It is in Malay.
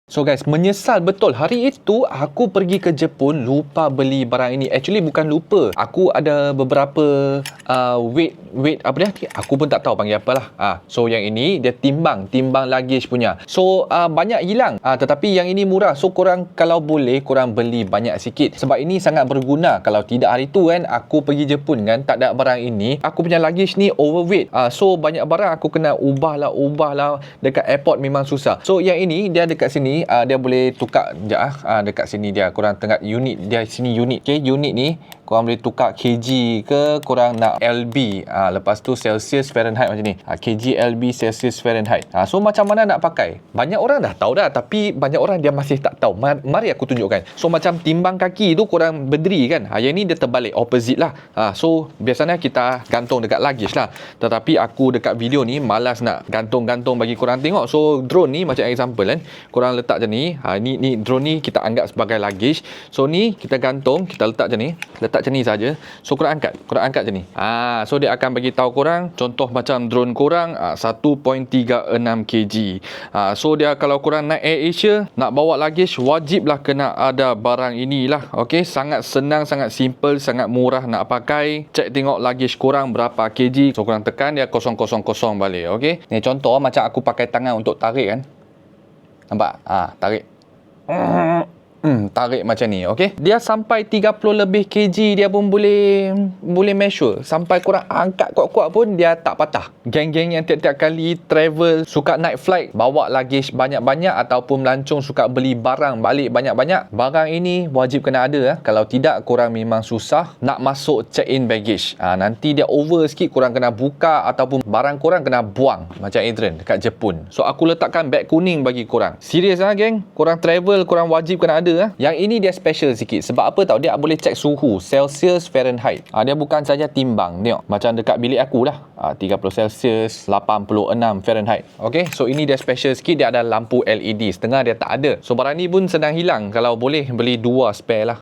So guys, menyesal betul. Hari itu aku pergi ke Jepun, lupa beli barang ini. Actually bukan lupa. Aku ada beberapa weight apa dia? Aku pun tak tahu panggil apalah. So yang ini dia timbang luggage punya. So banyak hilang. Tetapi yang ini murah. So korang kalau boleh korang beli banyak sikit. Sebab ini sangat berguna. Kalau tidak hari tu kan aku pergi Jepun kan tak ada barang ini. Aku punya luggage ni overweight. So banyak barang aku kena ubah lah. Dekat airport memang susah. So yang ini dia dekat sini dia boleh tukar sekejap dekat sini dia korang tengok unit dia sini unit. Okay, unit ni korang boleh tukar kg ke korang nak LB. Lepas tu Celsius Fahrenheit macam ni. Kg LB Celsius Fahrenheit. So macam mana nak pakai? Banyak orang dah tahu dah tapi banyak orang dia masih tak tahu. Mari aku tunjukkan. So macam timbang kaki tu korang berdiri kan. Yang ni dia terbalik opposite lah. So biasanya kita gantung dekat luggage lah. Tetapi aku dekat video ni malas nak gantung-gantung bagi korang tengok. So drone ni macam example kan. Korang letak macam ni. Ni drone ni kita anggap sebagai luggage. So ni kita gantung, kita letak macam ni. Letak macam ni saja. So korang angkat macam ni. So dia akan bagi tahu korang contoh macam drone korang 1.36 kg. So dia kalau korang naik Air Asia nak bawa luggage wajiblah kena ada barang inilah. Okey, sangat senang, sangat simple, sangat murah nak pakai. Cek tengok luggage korang berapa kg. So korang tekan dia 000 balik. Okey. Ni contoh macam aku pakai tangan untuk tarik kan. Nampak? Tarik. Tarik macam ni, okey. Dia sampai 30 lebih kg dia pun boleh measure. Sampai korang angkat kuat-kuat pun dia tak patah. Geng-geng yang tiap-tiap kali travel suka naik flight bawa luggage banyak-banyak ataupun melancong suka beli barang balik banyak-banyak, barang ini wajib kena ada. Kalau tidak korang memang susah nak masuk check-in baggage. Nanti dia over sikit korang kena buka ataupun barang korang kena buang macam Adrian dekat Jepun. So aku letakkan beg kuning bagi korang. Serius geng, korang travel korang wajib kena ada. Yang ini dia special sikit. Sebab apa tahu? Dia boleh cek suhu Celsius Fahrenheit. Dia bukan saja timbang. Tengok macam dekat bilik aku lah. 30 Celsius, 86 Fahrenheit. Okay, so ini dia special sikit. Dia ada lampu LED. Setengah dia tak ada. So barang ni pun senang hilang. Kalau boleh beli 2 spare lah.